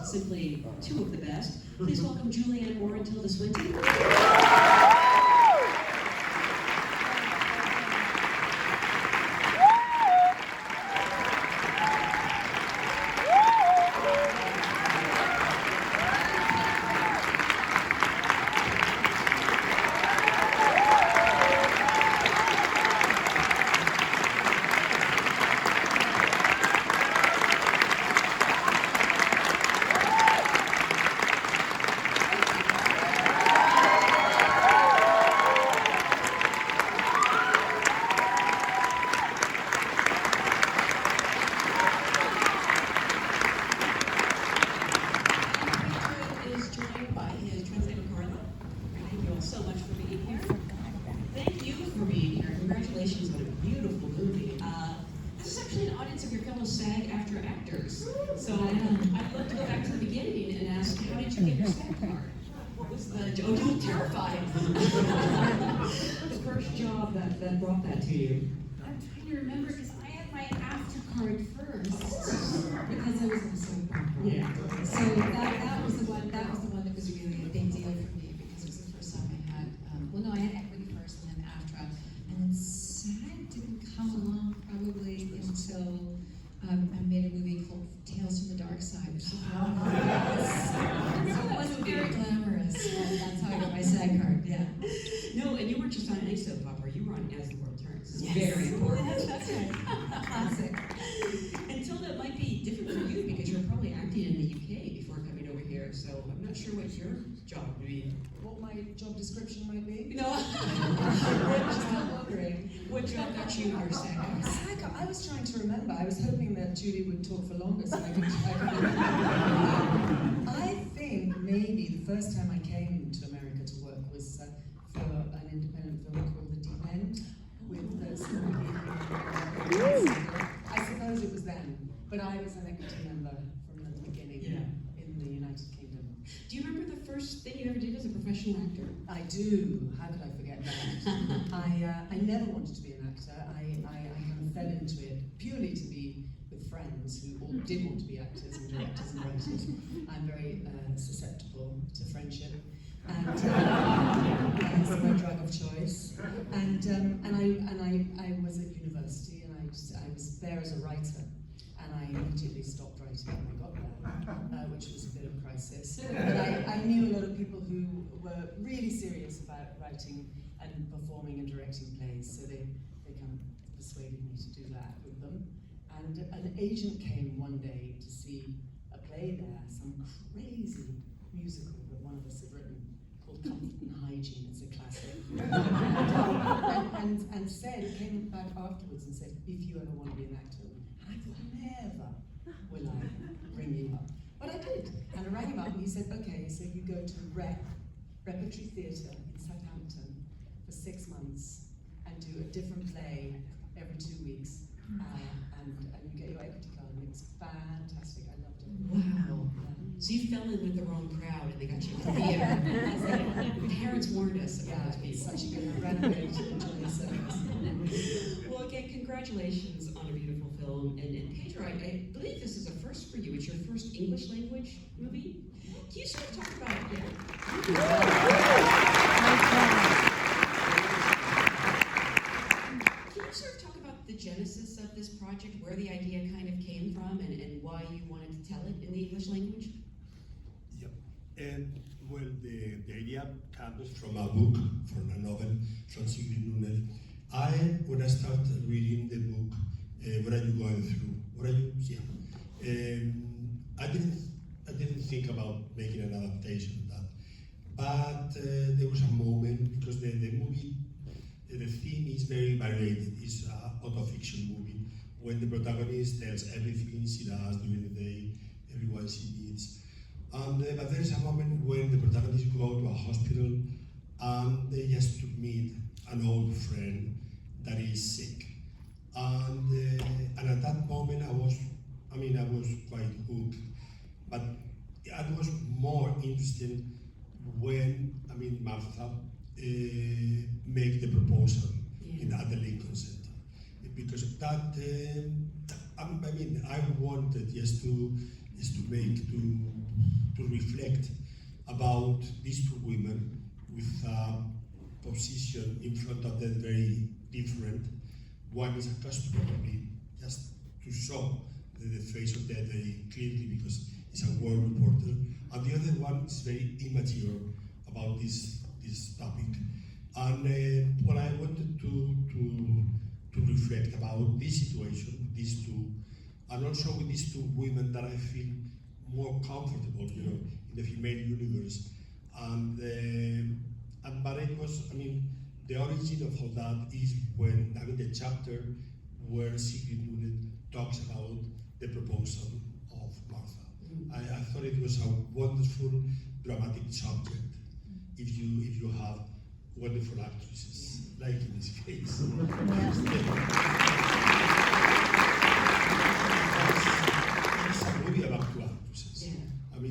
simply two of the best. Please welcome Julianne and Tilda Swinton. So much for being here. Thank you for being here. Congratulations on a beautiful movie. This is actually an audience of your fellow SAG-AFTRA actors. So I'd love to go back to the beginning and ask, how did you get your SAG card? What was the, oh, you're terrified. The first job that brought that to you? I'm trying to remember because I had my AFTRA card first because I was on soap opera. Yeah. So that was the one that was really a big deal for me because it was the first time I had I had equity first and then AFTRA, and then SAG didn't come along probably until I made a movie called Tales from the Dark Side, which is so it wasn't very glamorous. But that's how I got my SAG card. Yeah. No, and you weren't just on any soap opera. You were on As the World Turns. It's Yes. very important. That's right. Classic. Until that might be different for you because you're probably acting in the UK before coming over here. So I'm not sure what your job would be. What my job description might be? No. What job got you your SAG? I was trying to remember. I was hoping that Julie would talk for longer so I could I think maybe the first time I came to America to work was for an independent film called The Deep End with I suppose it was then, but I was an equity member from the beginning in the United Kingdom. Do you remember the first thing you ever did as a professional actor? I do. How could I forget that? I never wanted to be an actor. I kind of fell into it purely to be with friends who all did want to be actors and directors and writers. I'm very susceptible to friendship, and it's my drug of choice. And I was at university, and I was there as a writer. And I immediately stopped writing when I got there, which was a bit of a crisis. But I knew a lot of people who were really serious about writing and performing and directing plays, so they kind of persuaded me to do that with them. And an agent came one day to see a play there, some crazy musical that one of us had written called Comfort and Hygiene. It's a classic. and said, came back afterwards and said, if you ever want to be an actor, I thought, never will I bring you up. But I did. And I rang him up and he said, okay, so you go to Repertory Theatre in Southampton for 6 months and do a different play every 2 weeks. And you get your equity card, and it's fantastic. I loved it. Wow. So you fell in with the wrong crowd and they got you in the theater. Your parents warned us about those people. It's such a good renovate to enjoy the service. Well, again, congratulations on a beautiful film. And Pedro, I believe this is a first for you. It's your first English language movie. Can you sort of talk about it? Can you sort of talk about the genesis of this project, where the idea kind of came from, and why you wanted to tell it in the English language? Yep. Well, the idea comes from a book, from a novel from Sigrid Nunez. When I started reading the book, what are you going through? What are you? Yeah. I didn't think about making an adaptation of that, but there was a moment because the movie, the theme is very varied. It's an auto-fiction movie when the protagonist tells everything she does during the day, everyone she meets. But there is a moment when the protagonist go to a hospital and they just to meet an old friend that is sick. And at that moment I was quite hooked. But I was more interested when Martha make the proposal at the Lincoln Center. Because that, I wanted just to is to make, to reflect about these two women with a position in front of them very different. One is a customer, probably just to show the face of death very clearly because it's a war reporter, and the other one is very immature about this topic. And what I wanted to reflect about this situation, these two, and also with these two women that I feel more comfortable, in the female universe. But it was, the origin of all that is when, the chapter where Sigrid Nunet talks about the proposal of Martha. I thought it was a wonderful dramatic subject if you have wonderful actresses, like in this case. It's a movie about two actresses. Yeah.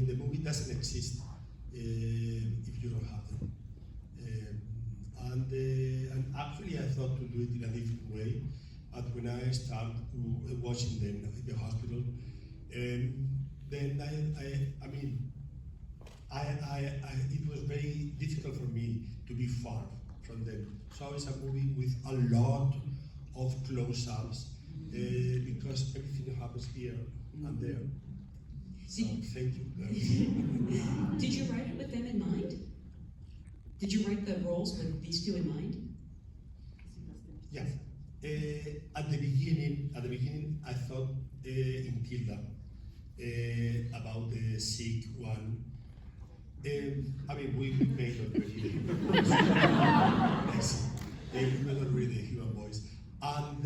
The movie doesn't exist if you don't have them. And actually I thought to do it in a different way. But when I started watching them in the hospital, then it was very difficult for me to be far from them. So it's a movie with a lot of close-ups because everything happens here and there. So thank you. Did you write it with them in mind? Did you write the roles with these two in mind? Yeah. At the beginning, I thought in Tilda about the sick one. We made already the human voice, and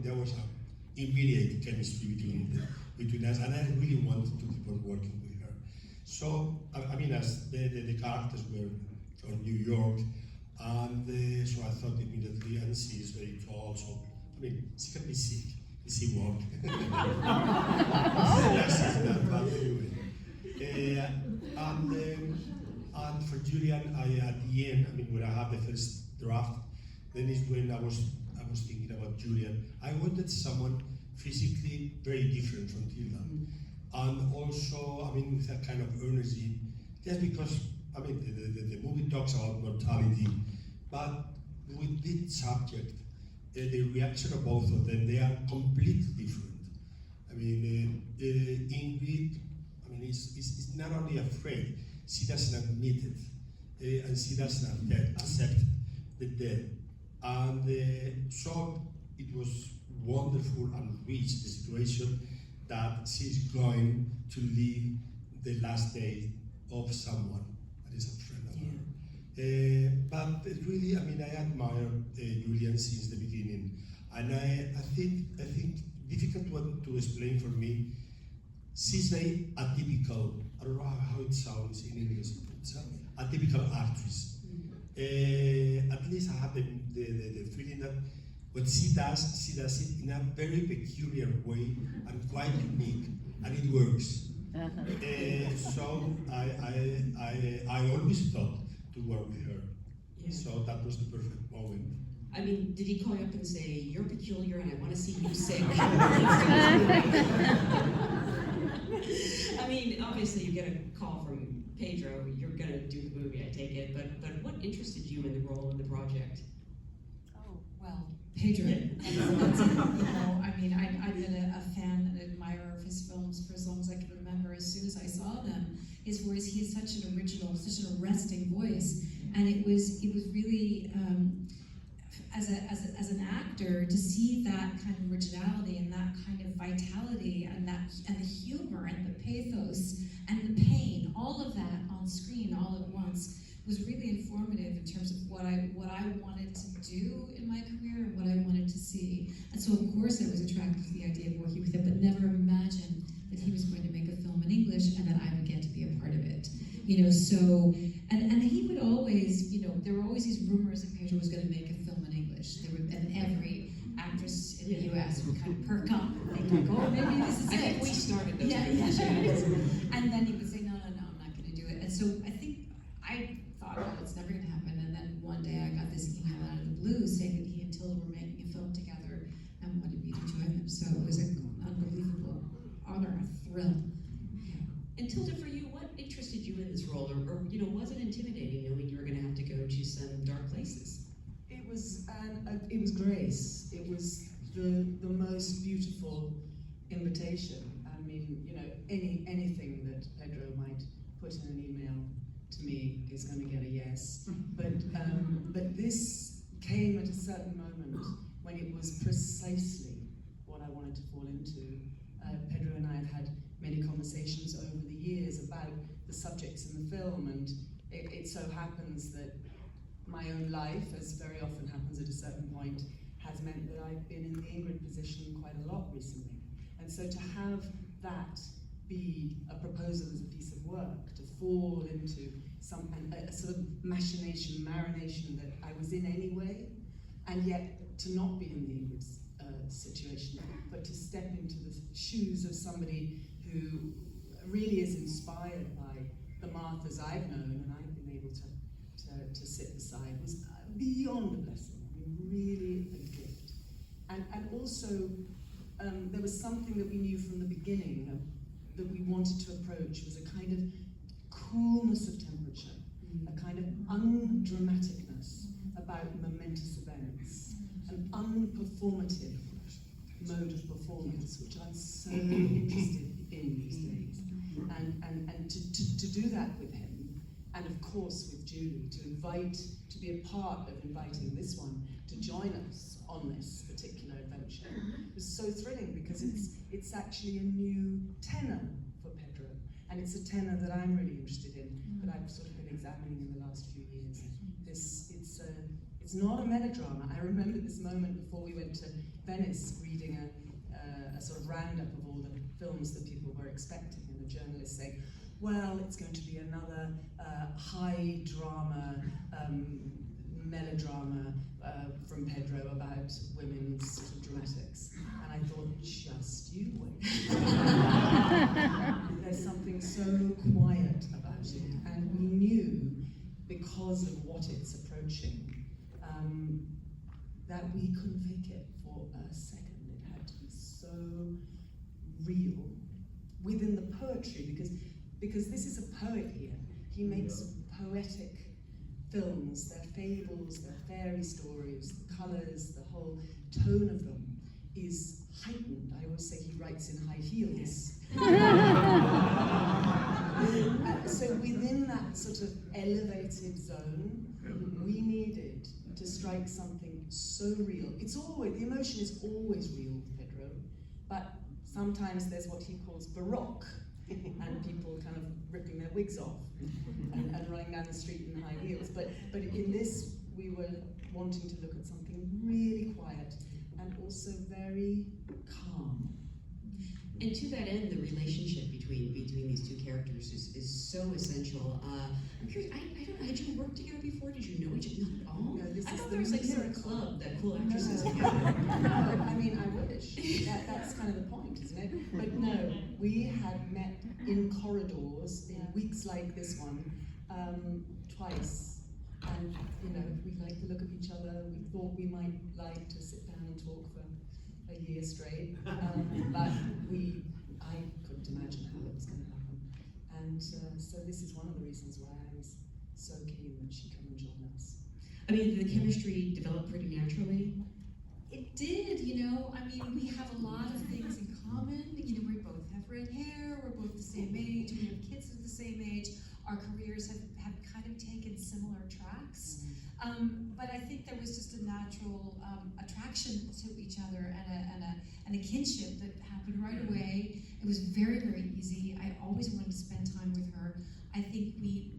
there was an immediate chemistry between us, and I really wanted to keep on working with her. So as the characters were from New York. And so I thought immediately, and she is very tall, so she can be sick, she won't. Yes, she's not, but anyway. And for Julianne, at the end, when I had the first draft, then is when I was thinking about Julianne. I wanted someone physically very different from Tilda, and also, with that kind of energy, just because. The movie talks about mortality, but with this subject, the reaction of both of them, they are completely different. Ingrid, is not only afraid, she doesn't admit it, and she doesn't accept the death. And so it was wonderful and rich, the situation that she's going to live the last day of someone. Is a friend of her. But really, I admire Julianne since the beginning, and I think difficult one to explain for me. She's very atypical. I don't know how it sounds in English. It's a atypical actress. At least I have the feeling that what she does it in a very peculiar way and quite unique, and it works. So I always thought to work with her. Yeah. So that was the perfect moment. Did he call you up and say, "You're peculiar and I want to see you sing"? Obviously you get a call from Pedro, you're going to do the movie, I take it, but what interested you in the role in the project? Oh, well, Pedro. I've been a fan and admirer of his films for as long as I can remember. As soon as I saw them, his voice, he has such an original, such an arresting voice, and it was really, as an actor, to see that kind of originality and that kind of vitality and the humor and the pathos and the pain, all of that on screen all at once, was really informative in terms of what I wanted to do in my career and what I wanted to see. And so of course I was attracted to the idea of working with him, but never imagined that he was going to make a film in English and that I would get to be a part of it. So, and he would always, there were always these rumors that Pedro was going to make a film in English. And every actress in the US would kind of perk up and think, oh, maybe this is it. I think we started those And then he would say, no, I'm not going to do it. And so I thought, well, it's never going to happen. And then one day I got this email out of the blue saying that he and Tilda were making a film together and wanted me to join them. So it was an unbelievable thrill. And Tilda, for you, what interested you in this role, or was it intimidating knowing you were going to have to go to some dark places? It was grace. It was the most beautiful invitation. I mean, anything that Pedro might put in an email to me is going to get a yes. But this came at a certain moment when it was precisely what I wanted to fall into. Pedro and I have had many conversations over the years about the subjects in the film, and it so happens that my own life, as very often happens at a certain point, has meant that I've been in the Ingrid position quite a lot recently. And so to have that be a proposal as a piece of work, to fall into a sort of marination that I was in anyway, and yet to not be in the Ingrid's situation, but to step into the shoes of somebody who really is inspired by the Marthas I've known and I've been able to sit beside, was beyond a blessing. I mean, really a gift. And also, there was something that we knew from the beginning that we wanted to approach, was a kind of coolness of temperature, a kind of undramaticness about momentous events, an unperformative mode of performance, which I'm so interested in these days. And to do that with him, and of course with Julie, to be a part of inviting this one to join us on this particular adventure, was so thrilling, because it's actually a new tenor for Pedro, and it's a tenor that I'm really interested in, that I've sort of been examining in the last few years. It's not a melodrama. I remember this moment before we went to Venice, reading a sort of roundup of all the films that people were expecting, and the journalist saying, well, it's going to be another high drama, melodrama from Pedro about women's sort of dramatics. And I thought, just you wait. There's something so quiet about it, and we knew, because of what it's approaching, that we couldn't fake it for a second. It had to be so real within the poetry, because this is a poet here. He makes poetic films. They're fables, they're fairy stories, the colours, the whole tone of them is heightened. I always say he writes in high heels. So within that sort of elevated zone, we needed to strike something so real. The emotion is always real with Pedro, but sometimes there's what he calls baroque, and people kind of ripping their wigs off and running down the street in high heels. But in this, we were wanting to look at something really quiet and also very calm. And to that end, the relationship between these two characters is so essential. I'm curious, I don't know, had you worked together before? Did you know each other? Not at all? No, I thought there was like a club that cool actresses together. No, I mean, I wish. That's kind of the point, isn't it? But no, we had met in corridors in weeks like this one, twice. And, we liked the look of each other. We thought we might like to sit down and talk for a year straight, but I couldn't imagine how it was going to happen. And so this is one of the reasons why I was so keen that she come and join us. I mean, the chemistry developed pretty naturally. It did, I mean, we have a lot of things in common. We both have red hair, we're both the same age, we have kids of the same age. Our careers have kind of taken similar tracks. But I think there was just a natural attraction to each other and a kinship that happened right away. It was very, very easy. I always wanted to spend time with her. I think we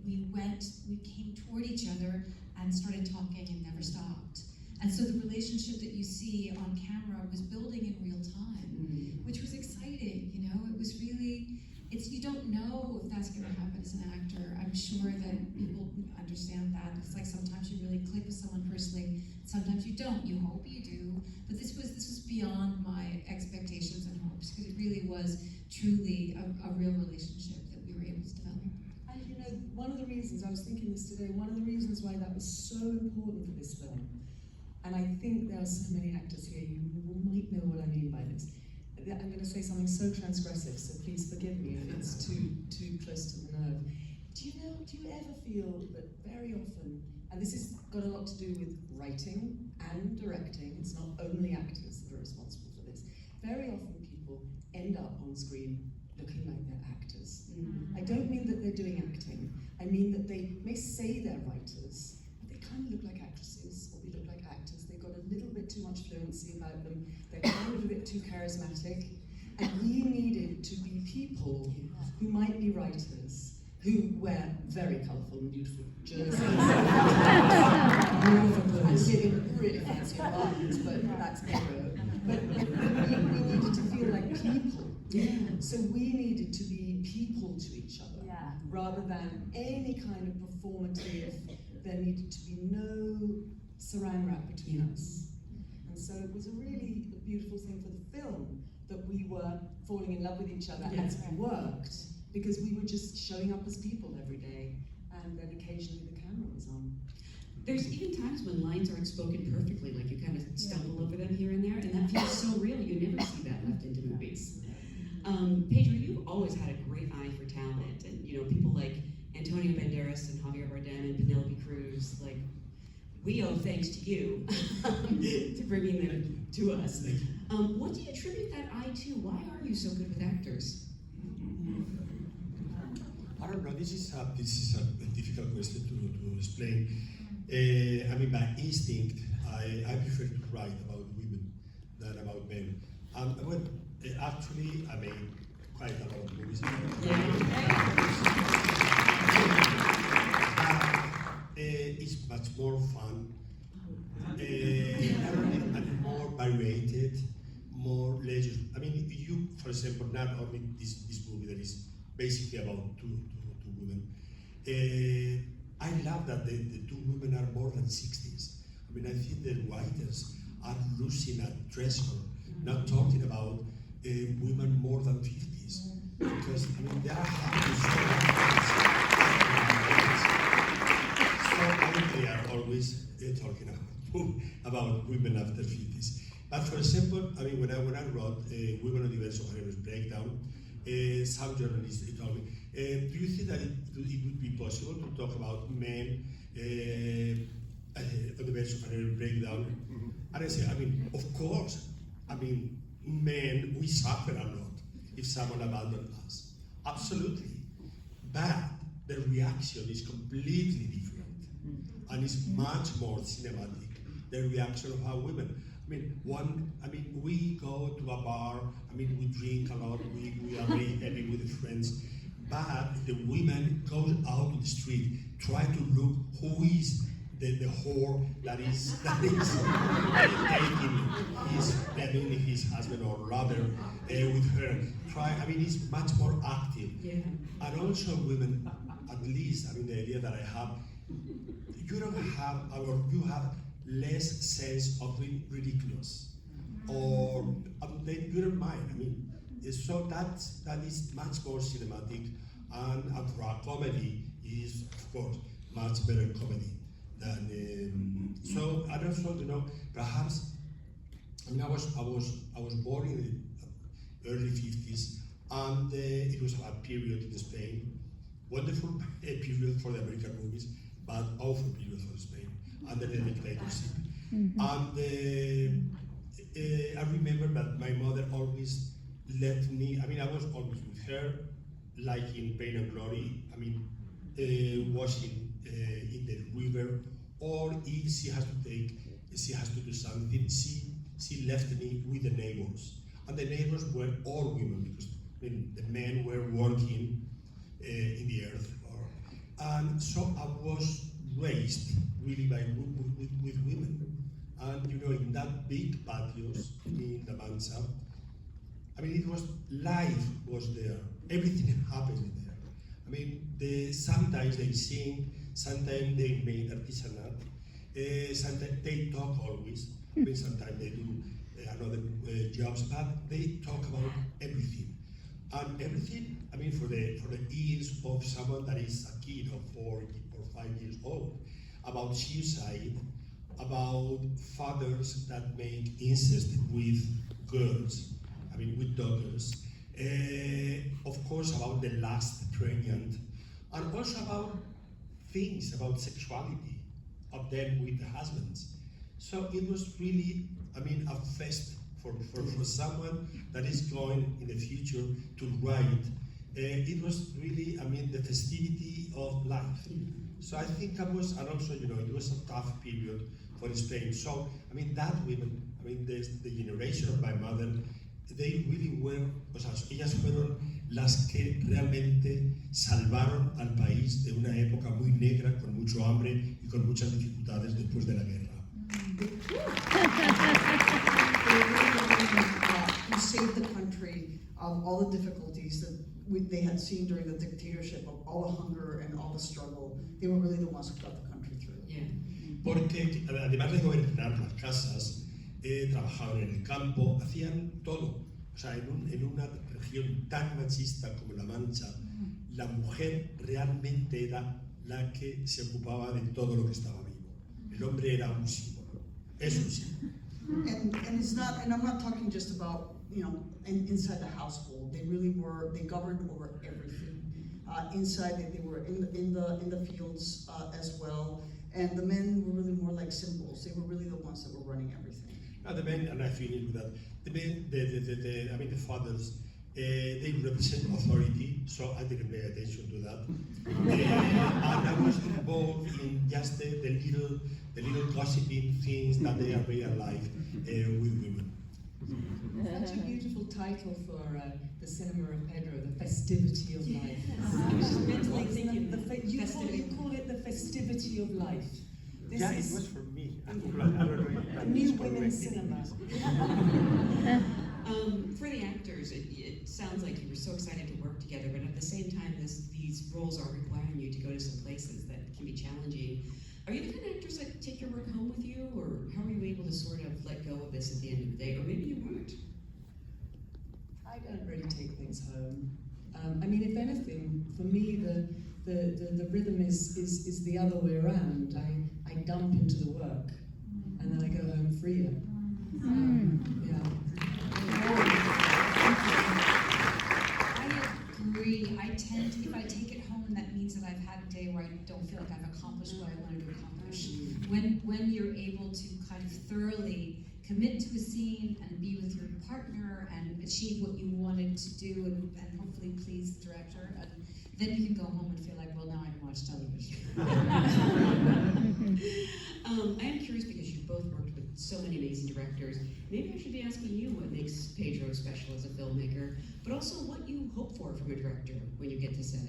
came toward each other and started talking and never stopped. And so the relationship that you see on camera was building in real time, which was exciting, It was really, you don't know if that's going to happen as an actor. I'm sure that people understand that. It's like sometimes you really click with someone personally, sometimes you don't. You hope you do, but this was beyond my expectations and hopes, because it really was truly a real relationship that we were able to develop. And one of the reasons, I was thinking this today, one of the reasons why that was so important for this film, and I think there are so many actors here, you might know what I mean by this, I'm going to say something so transgressive, so please forgive me if it's too close to the nerve. Do you ever feel that very often, and this has got a lot to do with writing and directing, it's not only actors that are responsible for this, very often people end up on screen looking like they're actors. I don't mean that they're doing acting, I mean that they may say they're writers, but they kind of look like actresses, or they look like actors. They've got a little bit too much fluency about them, they're kind of a bit too charismatic, and we needed to be people who might be writers, who wear very colourful and beautiful jerseys, and live in really fancy apartments, but that's Pedro. But we needed to feel like people. So we needed to be people to each other, rather than any kind of performative. There needed to be no saran wrap between us. And so it was a really beautiful thing for the film that we were falling in love with each other as we worked, because we were just showing up as people every day, and then occasionally the camera was on. There's even times when lines aren't spoken perfectly, like you kind of stumble over them here and there, and that feels so real. You never see that left into movies. Pedro, you've always had a great eye for talent, and people like Antonio Banderas and Javier Bardem and Penelope Cruz, like, we owe thanks to you to bringing them to us. What do you attribute that eye to? Why are you so good with actors? I don't know. This is a difficult question to explain. I mean, by instinct, I prefer to write about women than about men. Well, actually, I made quite a lot of movies. It's much more fun, and more varied, more leisure. I mean, you, for example, not only this movie that is basically about two women. I love that the two women are more than 60s. I mean, I think the writers are losing a treasure, not talking about women more than 50s. Because, I mean, they are having so they are always talking about women after 50s. But for example, I mean, when I wrote Women on the Verge of Harem's Breakdown, some journalists told me, do you think that it would be possible to talk about men on the verge of a breakdown? And I say, I mean, of course. I mean, men, we suffer a lot if someone abandons us. Absolutely. But the reaction is completely different. And it's much more cinematic, the reaction of our women. I mean, we go to a bar, I mean, we drink a lot, we are very happy with the friends, but the women go out to the street, try to look who is the whore that is taking his husband or lover with her. It's much more active. And also women, at least, I mean, the idea that I have, you have less sense of being ridiculous, or you don't mind. I mean, so that is much more cinematic, and for a comedy is, of course, much better comedy than. So I don't know. Perhaps, I mean, I was born in the early 50s, and it was a period in Spain, wonderful period for the American movies, but awful period for Spain under the dictatorship. And I remember that my mother always let me, I mean, I was always with her, like in Pain and Glory, I mean, washing in the river, or if she has to do something, she left me with the neighbors. And the neighbors were all women, because I mean, the men were working in the earth. And so I was raised really with women. And in that big patios in La Mancha, I mean, life was there. Everything happened there. I mean, sometimes they sing, sometimes they make artisanat, sometimes they talk always. I mean, sometimes they do another jobs, but they talk about everything. And everything, I mean, for the ears of someone that is a kid of 4 or 5 years old, about suicide, about fathers that make incest with girls. I mean, with daughters. Of course, about the last pregnant, and also about things about sexuality of them with the husbands. So it was really, I mean, a fest for someone that is going in the future to write. It was really, I mean, the festivity of life. So I think that was, and also, you know, it was a tough period for Spain. So, I mean, that women, I mean, the generation of my mother, they really were, o sea, ellas fueron las que realmente salvaron al país de una época muy negra, con mucho hambre y con muchas dificultades después de la guerra. Who saved the country of all the difficulties that they had seen during the dictatorship, of all the hunger and all the struggle. They were really the ones who got the country through. Yeah. Porque además de gobernar las casas, trabajaban en el campo, hacían todo. O sea, en una región tan machista como La Mancha, la mujer realmente era la que se ocupaba de todo lo que estaba vivo. El hombre era un símbolo. Es un símbolo. And it's not, and I'm not talking just about, you know, inside the household. They really were, they governed over everything. Inside, they were in the fields as well. And the men were really more like symbols. They were really the ones that were running everything. The men, and I finish with that, the men, I mean the fathers, they represent authority, so I didn't pay attention to that. And I was involved in just the little gossiping things that they are real life with women. Such a beautiful title for the cinema of Pedro, The Festivity of Life. I was just mentally thinking You call it The Festivity of Life. This Yeah, is it was for me. I don't know. a new women's cinema. For the actors, it sounds like you were so excited to work together, but at the same time, these roles are requiring you to go to some places that can be challenging. Are you the kind of actors that take your work home with you, or how are you able to sort of let go of this at the end of the day? Or maybe you weren't. I don't really take things home. I mean, if anything, for me, the rhythm is the other way around. I dump into the work, and then I go home freer. Yeah. I agree. I tend, if I take it home, that means that I've had a day where I don't feel like I've accomplished what I wanted to accomplish. When you're able to kind of thoroughly commit to a scene and be with your partner and achieve what you wanted to do and hopefully please the director, and then you can go home and feel like, well, now I can watch television. I am curious because you've both worked with so many amazing directors. Maybe I should be asking you what makes Pedro special as a filmmaker, but also what you hope for from a director when you get to set.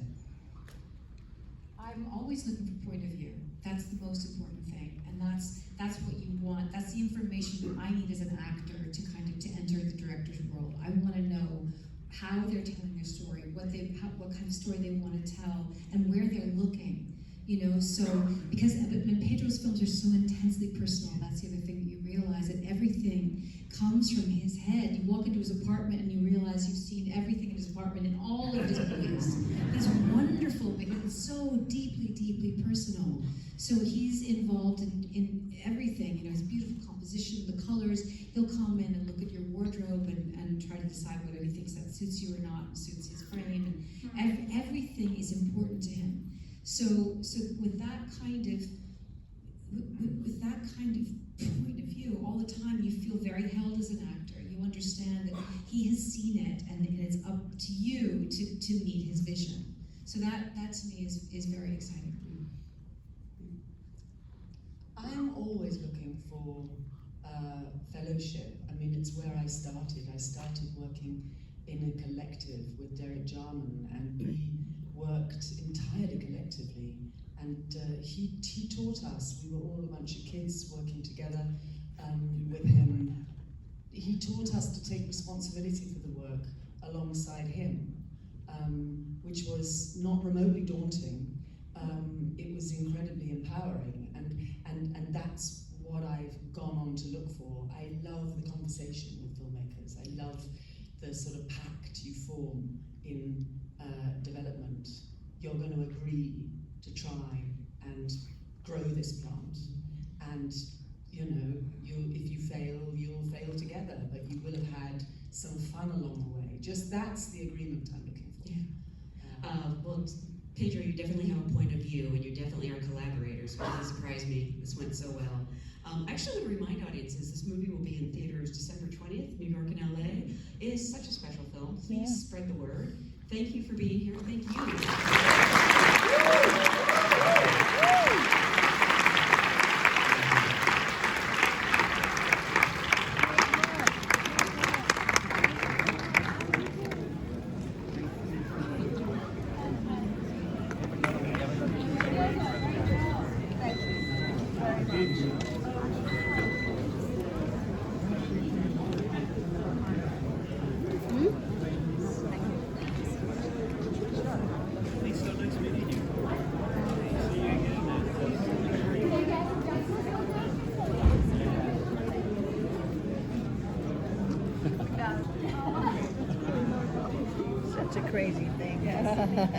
I'm always looking for point of view. That's the most important thing, and that's what you want. That's the information that I need as an actor to kind of to enter the director's world. I want to know how they're telling their story, what kind of story they want to tell, and where they're looking. You know, so because Pedro's films are so intensely personal, that's the other thing that you realize, that everything comes from his head. You walk into his apartment and you realize you've seen everything in his apartment in all of his movies. It's wonderful because it's so deeply, deeply personal. So he's involved in everything, you know, his beautiful composition, the colors. He'll come in and look at your wardrobe and try to decide whether he thinks that suits you or not, and suits his frame. And everything is important to him. So with that kind of point of view, all the time you feel very held as an actor. You understand that he has seen it, and it's up to you to meet his vision. So that to me is very exciting. I'm always looking for fellowship. I mean, it's where I started. I started working in a collective with Derek Jarman, and we worked entirely collectively. And he taught us. We were all a bunch of kids working together with him. He taught us to take responsibility for the work alongside him, which was not remotely daunting. It was incredibly empowering, and that's what I've gone on to look for. I love the conversation with filmmakers. I love the sort of pact you form in development. You're going to agree to try and grow this plant, and you know, if you fail, you'll fail together, but you will have had some fun along the agreement I'm looking for. Well, Pedro, you definitely have a point of view, and you definitely are collaborators. It really surprised me. This went so well. I actually want to remind audiences this movie will be in theaters December 20th, New York and LA. It is such a special film. Please spread the word. Thank you for being here. Thank you. Such a crazy thing.